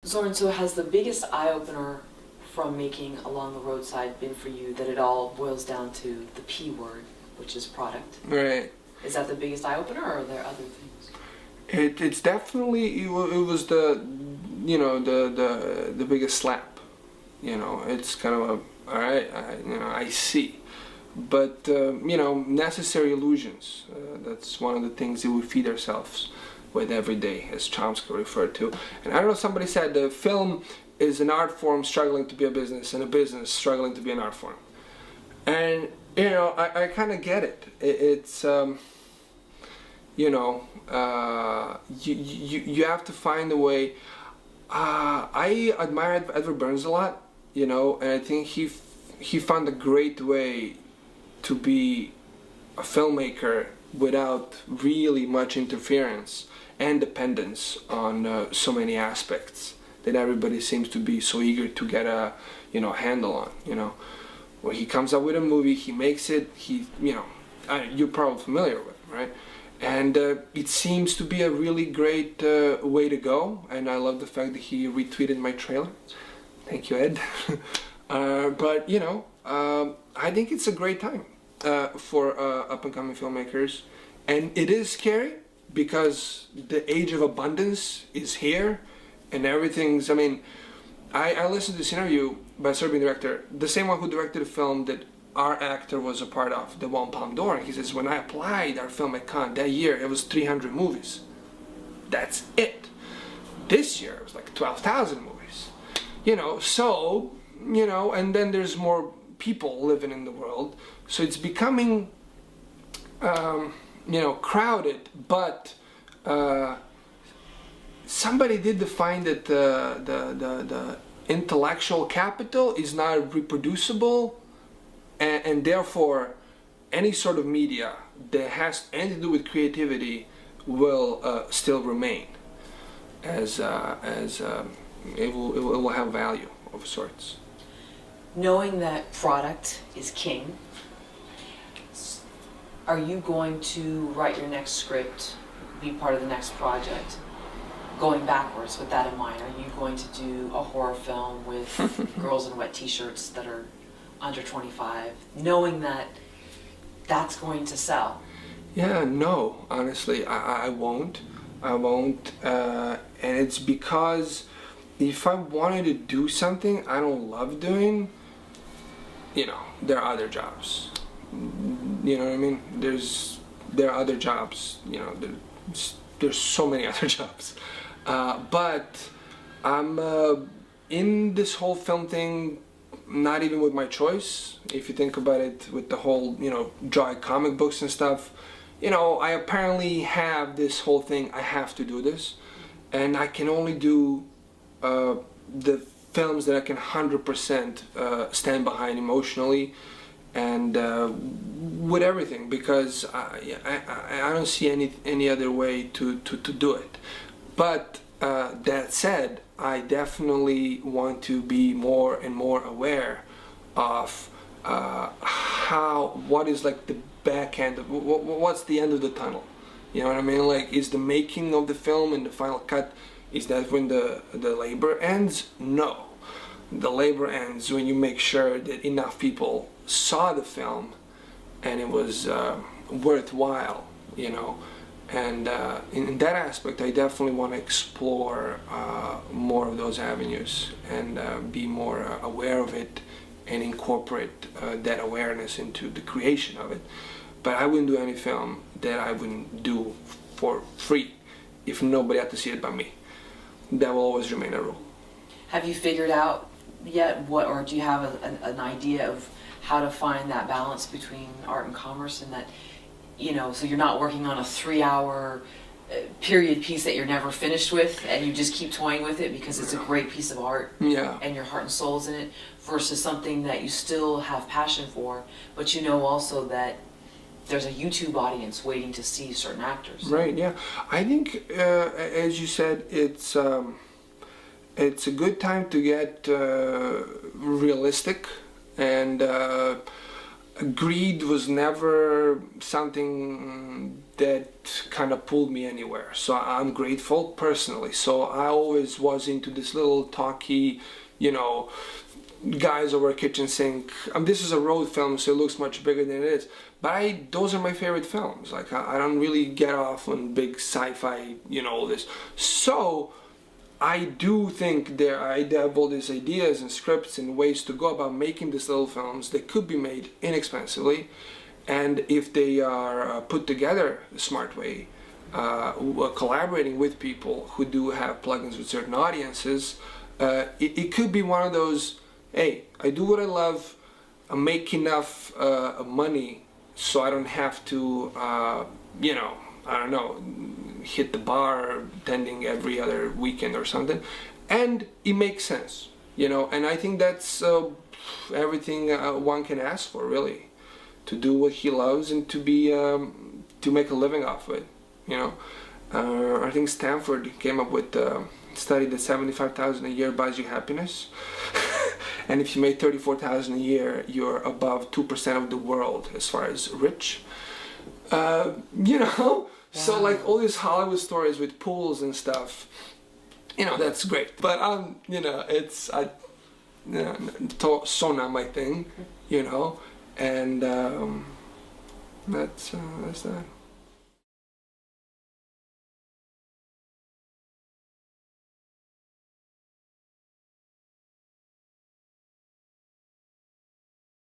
Zoran, so has the biggest eye-opener from making Along the Roadside been for you that it all boils down to the P word, which is product? Right. Is that the biggest eye-opener, or are there other things? It's definitely, it was the, you know, the biggest slap. You know, it's kind of a, all right, I see. But, you know, necessary illusions, that's one of the things that we feed ourselves with every day, as Chomsky referred to. And I don't know, somebody said the film is an art form struggling to be a business, and a business struggling to be an art form. And, you know, I kind of get it. It's, you know, you have to find a way. I admire Edward Burns a lot, you know, and I think he found a great way to be a filmmaker without really much interference and dependence on so many aspects that everybody seems to be so eager to get a, you know, handle on, you know. When he comes up with a movie, he makes it, you know, you're probably familiar with it, right? And it seems to be a really great way to go, and I love the fact that he retweeted my trailer. Thank you, Ed. But, you know, I think it's a great time for up-and-coming filmmakers, and it is scary because the age of abundance is here, and everything's, I mean, I listened to this interview by a Serbian director, the same one who directed a film that our actor was a part of, the One Palm d'Or, and he says, when I applied our film at Cannes that year, it was 300 movies. That's it. This year, it was like 12,000 movies. You know, so, you know, and then there's more people living in the world, so it's becoming, you know, crowded, but somebody did define that the intellectual capital is not reproducible, and therefore any sort of media that has anything to do with creativity will still remain, as it will have value of sorts. Knowing that product is king, are you going to write your next script, be part of the next project, going backwards with that in mind? Are you going to do a horror film with girls in wet t-shirts that are under 25, knowing that that's going to sell? Yeah, no, honestly, I won't. And it's because if I wanted to do something I don't love doing, you know, there are other jobs. You know what I mean? There are other jobs. You know, there's so many other jobs. But I'm in this whole film thing, not even with my choice. If you think about it, with the whole, you know, drawing comic books and stuff, you know, I apparently have this whole thing, I have to do this, and I can only do the films that I can 100% stand behind emotionally and with everything, because I don't see any other way to do it. But that said, I definitely want to be more and more aware of what is like the back end of what's the end of the tunnel. You know what I mean? Like, is the making of the film and the final cut, is that when the labor ends? No. The labor ends when you make sure that enough people saw the film and it was worthwhile, you know. And in that aspect, I definitely want to explore more of those avenues and be more aware of it and incorporate that awareness into the creation of it. But I wouldn't do any film that I wouldn't do for free if nobody had to see it but me. That will always remain a rule. Have you figured out yet what, or do you have an idea of how to find that balance between art and commerce, and that, you know, so you're not working on a 3-hour period piece that you're never finished with and you just keep toying with it because it's a great piece of art, and your heart and soul's in it, versus something that you still have passion for, but you know also that there's a YouTube audience waiting to see certain actors. Right, yeah. I think, as you said, it's a good time to get realistic, and greed was never something that kind of pulled me anywhere. So I'm grateful personally. So I always was into this little talky, you know, guys over a kitchen sink. This is a road film, so it looks much bigger than it is. But those are my favorite films. Like I don't really get off on big sci-fi, you know, all this. So I do think I have all these ideas and scripts and ways to go about making these little films that could be made inexpensively, and if they are put together the smart way, collaborating with people who do have plugins with certain audiences, it could be one of those, hey, I do what I love, I make enough money so I don't have to, you know, I don't know, hit the bar attending every other weekend or something, and it makes sense, you know. And I think that's everything one can ask for, really, to do what he loves and to be to make a living off it, you know. I think Stanford came up with a study that $75,000 a year buys you happiness. And if you make $34,000 a year, you're above 2% of the world as far as rich. You know. Wow. So like all these Hollywood stories with pools and stuff, you know, that's great. But you know, it's so not my thing, you know, and that's that.